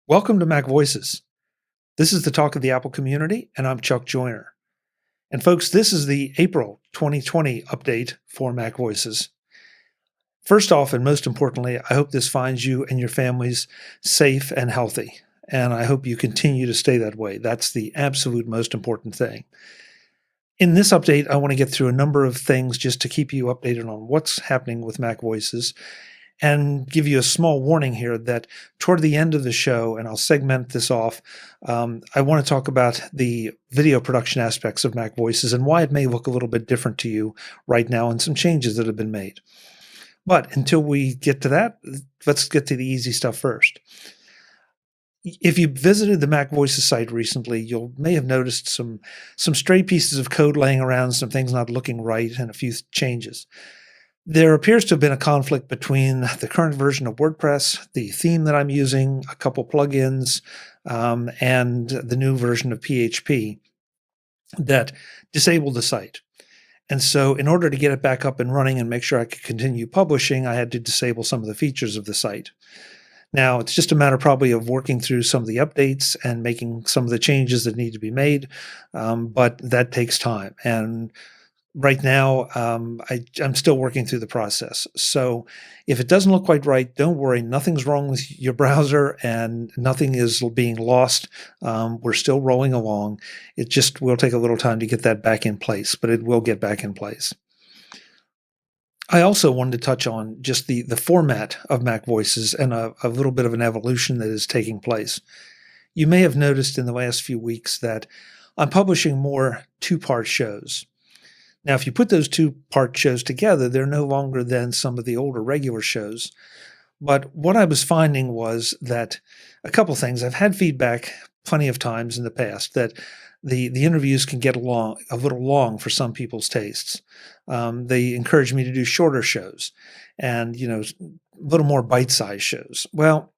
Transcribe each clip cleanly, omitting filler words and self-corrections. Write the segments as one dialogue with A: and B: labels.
A: Welcome to Mac Voices. This is the talk of the Apple community, and I'm Chuck Joyner. And folks, this is the April 2020 update for Mac Voices. First off, and most importantly, I hope this finds you and your families safe and healthy. And I hope you continue to stay that way. That's the absolute most important thing. In this update, I want to get through a number of things just to keep you updated on what's happening with Mac Voices and give you a small warning here that toward the end of the show, and I'll segment this off, I want to talk about the video production aspects of Mac Voices and why it may look a little bit different to you right now and some changes that have been made. But until we get to that, let's get to the easy stuff first. If you visited the Mac Voices site recently, you may have noticed some stray pieces of code laying around, some things not looking right, and a few changes. There appears to have been a conflict between the current version of WordPress, the theme that I'm using, a couple plugins, and the new version of PHP that disabled the site. And so in order to get it back up and running and make sure I could continue publishing, I had to disable some of the features of the site. Now, it's just a matter probably of working through some of the updates and making some of the changes that need to be made, but that takes time. And right now, I'm still working through the process. So if it doesn't look quite right, don't worry. Nothing's wrong with your browser and nothing is being lost. We're still rolling along. It just will take a little time to get that back in place, but it will get back in place. I also wanted to touch on just the format of Mac Voices and a little bit of an evolution that is taking place. You may have noticed in the last few weeks that I'm publishing more two-part shows. Now, if you put those two-part shows together, they're no longer than some of the older regular shows. But what I was finding was that a couple things. I've had feedback plenty of times in the past that the interviews can get a little long for some people's tastes. They encourage me to do shorter shows and, a little more bite-sized shows. Well,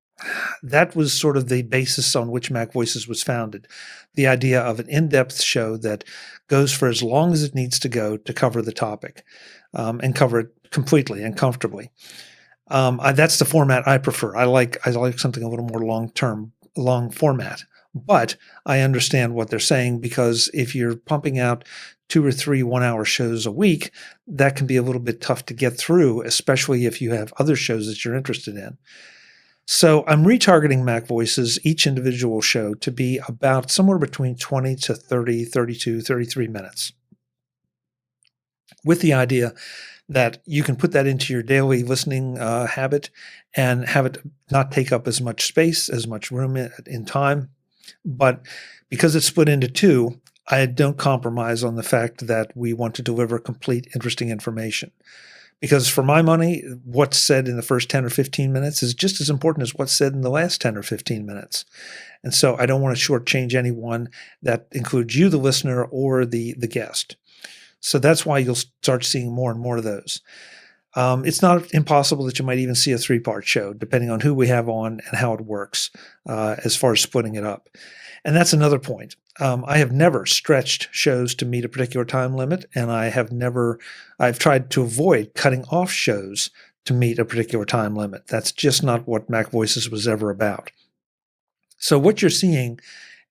A: that was sort of the basis on which Mac Voices was founded. The idea of an in-depth show that goes for as long as it needs to go to cover the topic and cover it completely and comfortably. That's the format I prefer. I like something a little more long format. But I understand what they're saying because if you're pumping out 2 or 3 one-hour shows a week, that can be a little bit tough to get through, especially if you have other shows that you're interested in. So I'm retargeting Mac Voices, each individual show, to be about somewhere between 20 to 30, 32, 33 minutes, with the idea that you can put that into your daily listening habit and have it not take up as much space, as much room in time. But because it's split into two, I don't compromise on the fact that we want to deliver complete, interesting information. Because for my money, what's said in the first 10 or 15 minutes is just as important as what's said in the last 10 or 15 minutes. And so I don't want to shortchange anyone. That includes you, the listener, or the guest. So that's why you'll start seeing more and more of those. It's not impossible that you might even see a 3-part show, depending on who we have on and how it works as far as splitting it up. And that's another point. I have never stretched shows to meet a particular time limit, and I've tried to avoid cutting off shows to meet a particular time limit. That's just not what Mac Voices was ever about. So what you're seeing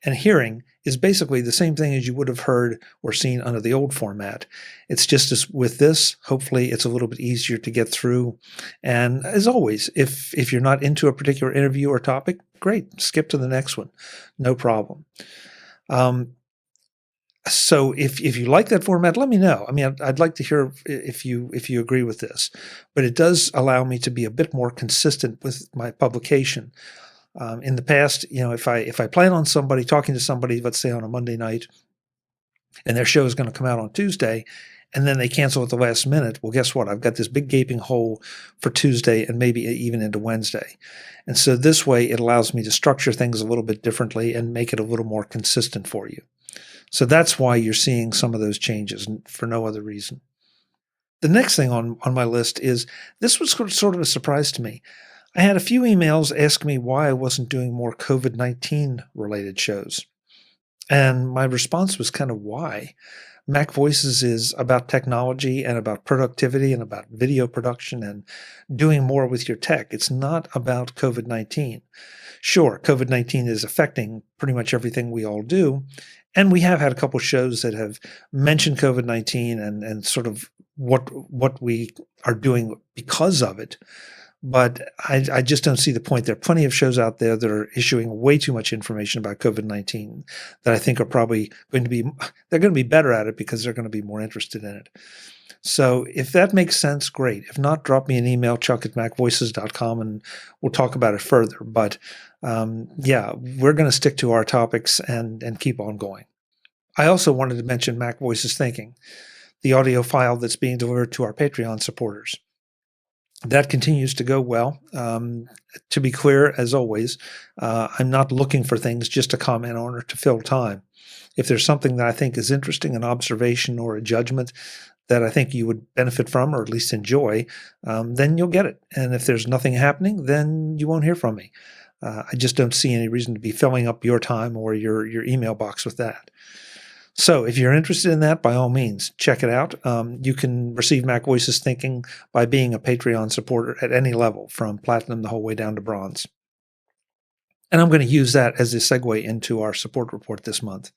A: and hearing is basically the same thing as you would have heard or seen under the old format. It's just as with this, hopefully it's a little bit easier to get through. And as always, if you're not into a particular interview or topic, great, skip to the next one. No problem. So if you like that format, let me know. I mean, I'd like to hear if you agree with this, but it does allow me to be a bit more consistent with my publication. In the past, if I plan on talking to somebody, let's say on a Monday night, and their show is going to come out on Tuesday, and then they cancel at the last minute, well, guess what? I've got this big gaping hole for Tuesday and maybe even into Wednesday. And so this way, it allows me to structure things a little bit differently and make it a little more consistent for you. So that's why you're seeing some of those changes, for no other reason. The next thing on my list is, this was sort of a surprise to me. I had a few emails asking me why I wasn't doing more COVID-19 related shows. And my response was kind of why. Mac Voices is about technology and about productivity and about video production and doing more with your tech. It's not about COVID-19. Sure, COVID-19 is affecting pretty much everything we all do. And we have had a couple shows that have mentioned COVID-19 and sort of what we are doing because of it. But I just don't see the point. There are plenty of shows out there that are issuing way too much information about COVID-19 that I think are probably they're going to be better at it because they're going to be more interested in it. So if that makes sense, great. If not, drop me an email, chuck@macvoices.com, and we'll talk about it further. But yeah, we're going to stick to our topics and keep on going. I also wanted to mention MacVoices Thinking, the audio file that's being delivered to our Patreon supporters. That continues to go well. To be clear, as always, I'm not looking for things just to comment on or to fill time. If there's something that I think is interesting, an observation or a judgment that I think you would benefit from or at least enjoy, then you'll get it. And if there's nothing happening, then you won't hear from me. I just don't see any reason to be filling up your time or your email box with that. So if you're interested in that, by all means, check it out. You can receive MacVoices Thinking by being a Patreon supporter at any level, from Platinum the whole way down to Bronze. And I'm going to use that as a segue into our support report this month.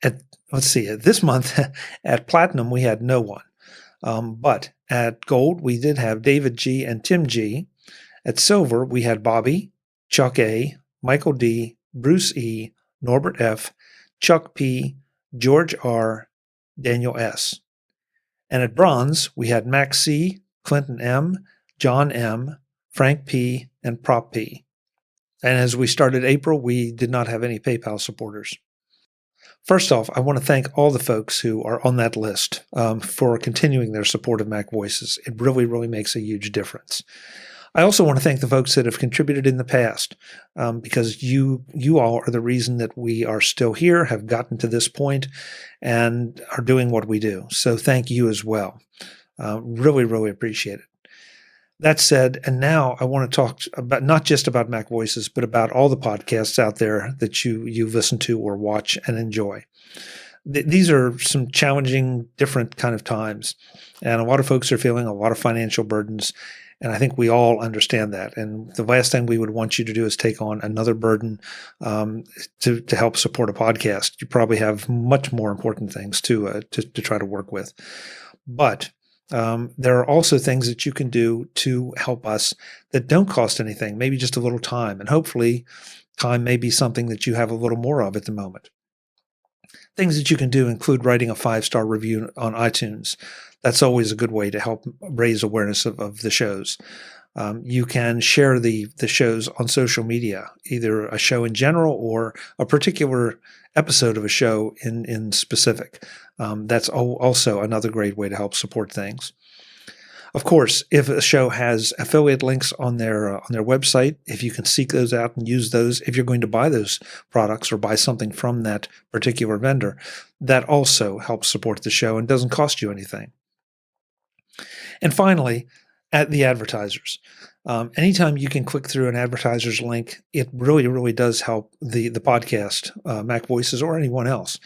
A: This month at Platinum, we had no one. But at Gold, we did have David G. and Tim G. At Silver, we had Bobby, Chuck A., Michael D., Bruce E., Norbert F., Chuck P., George R., Daniel S. And at Bronze, we had Max C., Clinton M., John M., Frank P., and Prop P. And as we started April, we did not have any PayPal supporters. First off, I want to thank all the folks who are on that list for continuing their support of Mac Voices. It really, really makes a huge difference. I also want to thank the folks that have contributed in the past, because you all are the reason that we are still here, have gotten to this point, and are doing what we do. So thank you as well. Really, really appreciate it. That said, and now I want to talk about not just about Mac Voices, but about all the podcasts out there that you listen to or watch and enjoy. These are some challenging, different kind of times, and a lot of folks are feeling a lot of financial burdens. And I think we all understand that. And the last thing we would want you to do is take on another burden to help support a podcast. You probably have much more important things to try to work with. But there are also things that you can do to help us that don't cost anything, maybe just a little time. And hopefully time may be something that you have a little more of at the moment. Things that you can do include writing a 5-star review on iTunes. That's always a good way to help raise awareness of the shows. You can share the shows on social media, either a show in general or a particular episode of a show in specific. That's also another great way to help support things. Of course, if a show has affiliate links on their website, if you can seek those out and use those, if you're going to buy those products or buy something from that particular vendor, that also helps support the show and doesn't cost you anything. And finally, at the advertisers. Anytime you can click through an advertiser's link, it really, really does help the podcast, Mac Voices or anyone else,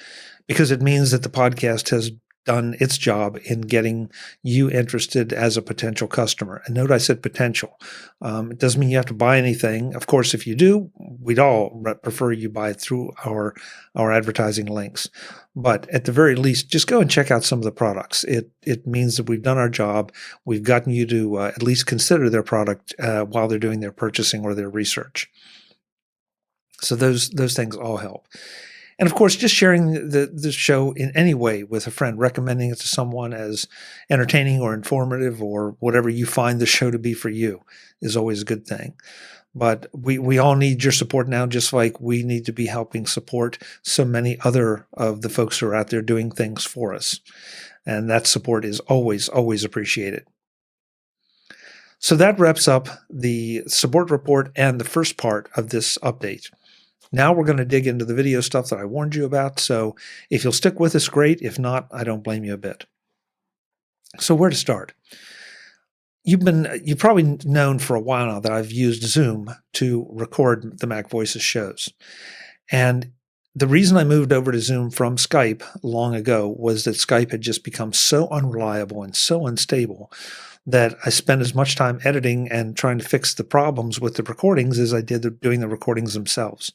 A: because it means that the podcast has done its job in getting you interested as a potential customer. And note I said potential. It doesn't mean you have to buy anything. Of course, if you do, we'd all prefer you buy it through our advertising links. But at the very least, just go and check out some of the products. It means that we've done our job. We've gotten you to at least consider their product while they're doing their purchasing or their research. So those things all help. And of course, just sharing the show in any way with a friend, recommending it to someone as entertaining or informative or whatever you find the show to be for you is always a good thing. But we all need your support now, just like we need to be helping support so many other of the folks who are out there doing things for us. And that support is always, always appreciated. So that wraps up the support report and the first part of this update. Now we're going to dig into the video stuff that I warned you about. So if you'll stick with us, great. If not, I don't blame you a bit. So where to start? You've probably known for a while now that I've used Zoom to record the Mac Voices shows. And The reason I moved over to Zoom from Skype long ago was that Skype had just become so unreliable and so unstable that I spent as much time editing and trying to fix the problems with the recordings as I did doing the recordings themselves.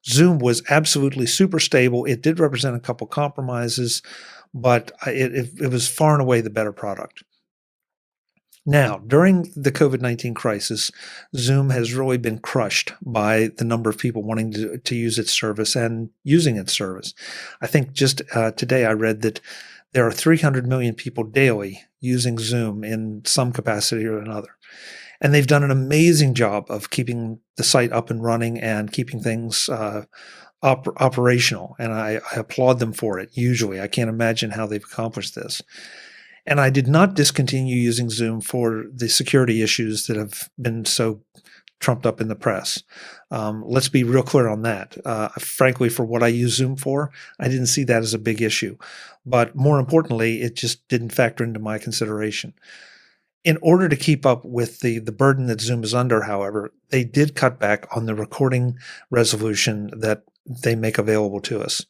A: Zoom was absolutely super stable. It did represent a couple compromises, but it was far and away the better product. Now, during the COVID-19 crisis, Zoom has really been crushed by the number of people wanting to use its service and using its service. I think just today I read that there are 300 million people daily using Zoom in some capacity or another. And they've done an amazing job of keeping the site up and running and keeping things operational. And I applaud them for it, usually. I can't imagine how they've accomplished this. And I did not discontinue using Zoom for the security issues that have been so trumped up in the press. Let's be real clear on that. Frankly, for what I use Zoom for, I didn't see that as a big issue. But more importantly, it just didn't factor into my consideration. In order to keep up with the burden that Zoom is under, however, they did cut back on the recording resolution that they make available to us.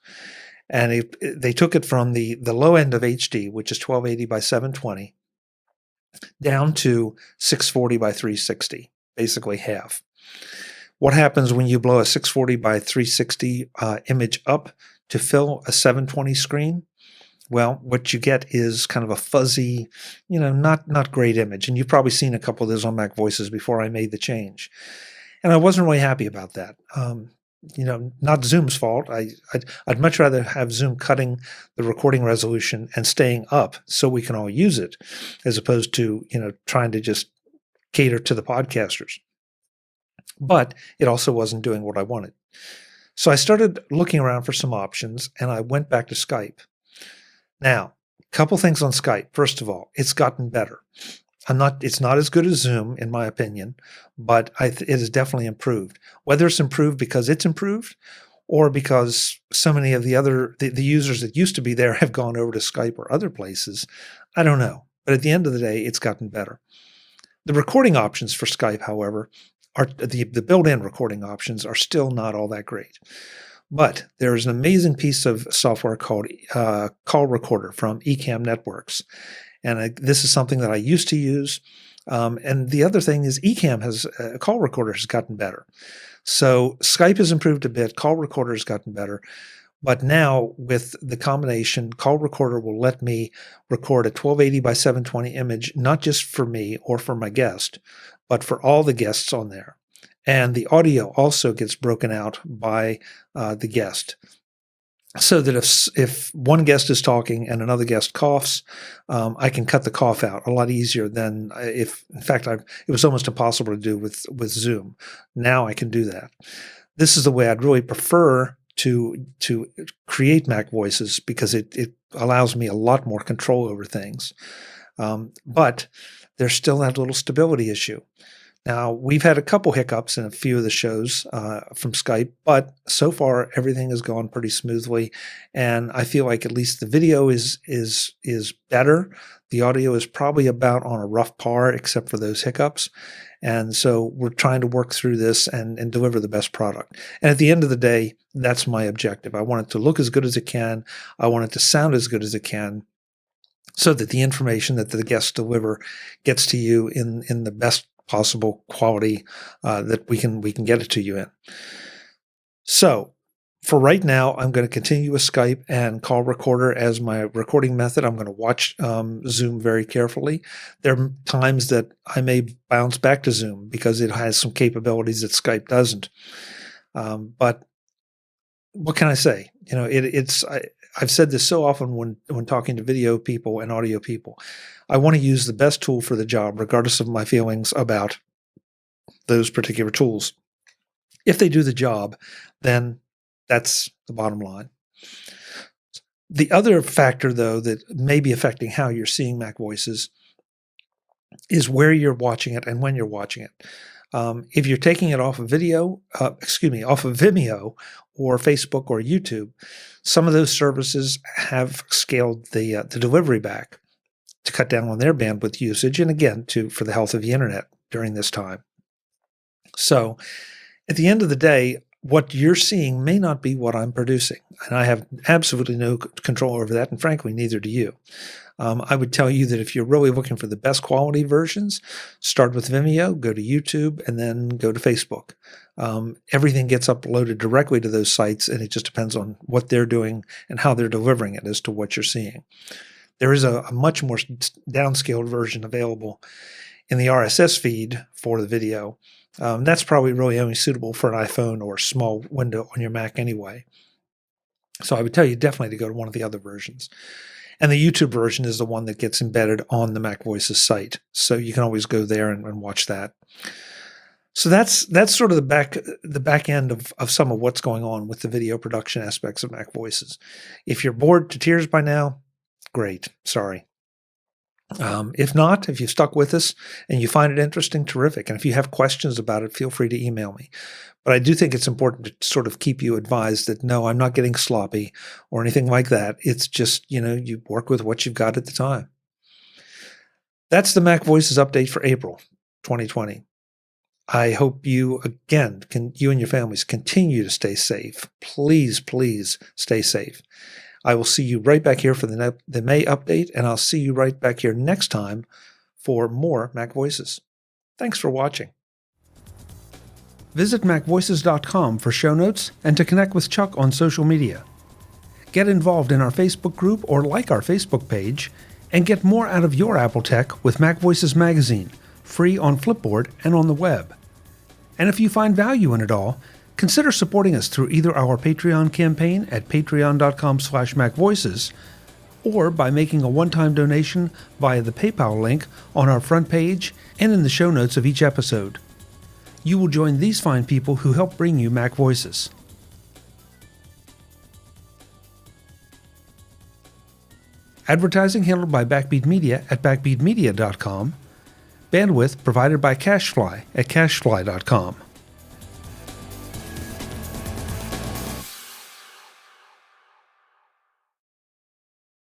A: And they took it from the low end of HD, which is 1280 by 720, down to 640 by 360, basically half. What happens when you blow a 640 by 360 image up to fill a 720 screen? Well, what you get is kind of a fuzzy, not great image. And you've probably seen a couple of those on MacVoices before I made the change. And I wasn't really happy about that. Not Zoom's fault. I'd much rather have Zoom cutting the recording resolution and staying up so we can all use it, as opposed to, trying to just cater to the podcasters. But it also wasn't doing what I wanted. So I started looking around for some options, and I went back to Skype. Now, a couple things on Skype. First of all, it's gotten better. It's not as good as Zoom, in my opinion, but it has definitely improved. Whether it's improved because it's improved or because so many of the users that used to be there have gone over to Skype or other places, I don't know. But at the end of the day, it's gotten better. The recording options for Skype, however, are the built-in recording options are still not all that great. But there is an amazing piece of software called Call Recorder from Ecamm Networks. And this is something that I used to use. And the other thing is Ecamm Call Recorder has gotten better. So Skype has improved a bit. Call Recorder has gotten better. But now with the combination, Call Recorder will let me record a 1280 by 720 image, not just for me or for my guest, but for all the guests on there. And the audio also gets broken out by the guest. So that if one guest is talking and another guest coughs, I can cut the cough out a lot easier than if, in fact, it was almost impossible to do with Zoom. Now I can do that. This is the way I'd really prefer to create MacVoices because it allows me a lot more control over things. But there's still that little stability issue. Now, we've had a couple hiccups in a few of the shows from Skype, but so far everything has gone pretty smoothly, and I feel like at least the video is better. The audio is probably about on a rough par, except for those hiccups, and so we're trying to work through this and deliver the best product. And at the end of the day, that's my objective. I want it to look as good as it can. I want it to sound as good as it can, so that the information that the guests deliver gets to you in the best possible quality that we can get it to you in. So for right now, I'm going to continue with Skype and Call Recorder as my recording method. I'm going to watch Zoom very carefully. There are times that I may bounce back to Zoom because it has some capabilities that Skype doesn't. But what can I say? I've said this so often when talking to video people and audio people. I want to use the best tool for the job, regardless of my feelings about those particular tools. If they do the job, then that's the bottom line. The other factor, though, that may be affecting how you're seeing MacVoices is where you're watching it and when you're watching it. If you're taking it off of Vimeo or Facebook or YouTube, some of those services have scaled the delivery back to cut down on their bandwidth usage, and again, for the health of the internet during this time. So at the end of the day, what you're seeing may not be what I'm producing, and I have absolutely no control over that, and frankly, neither do you. I would tell you that if you're really looking for the best quality versions, start with Vimeo, go to YouTube, and then go to Facebook. Everything gets uploaded directly to those sites, and it just depends on what they're doing and how they're delivering it as to what you're seeing. There is a much more downscaled version available in the RSS feed for the video. That's probably really only suitable for an iPhone or a small window on your Mac anyway. So I would tell you definitely to go to one of the other versions. And the YouTube version is the one that gets embedded on the MacVoices site. So you can always go there and watch that. So that's sort of the back end of some of what's going on with the video production aspects of MacVoices. If you're bored to tears by now, great. Sorry. If not, if you've stuck with us and you find it interesting, terrific. And if you have questions about it, feel free to email me. But I do think it's important to sort of keep you advised that, no, I'm not getting sloppy or anything like that. It's just, you work with what you've got at the time. That's the MacVoices update for April 2020. I hope you and your families continue to stay safe. Please, please stay safe. I will see you right back here for the May update, and I'll see you right back here next time for more MacVoices. Thanks for watching. Visit MacVoices.com for show notes and to connect with Chuck on social media. Get involved in our Facebook group or like our Facebook page, and get more out of your Apple tech with MacVoices Magazine, free on Flipboard and on the web. And if you find value in it all, consider supporting us through either our Patreon campaign at patreon.com/MacVoices or by making a one-time donation via the PayPal link on our front page and in the show notes of each episode. You will join these fine people who help bring you MacVoices. Advertising handled by Backbeat Media at backbeatmedia.com. Bandwidth provided by CacheFly at cachefly.com.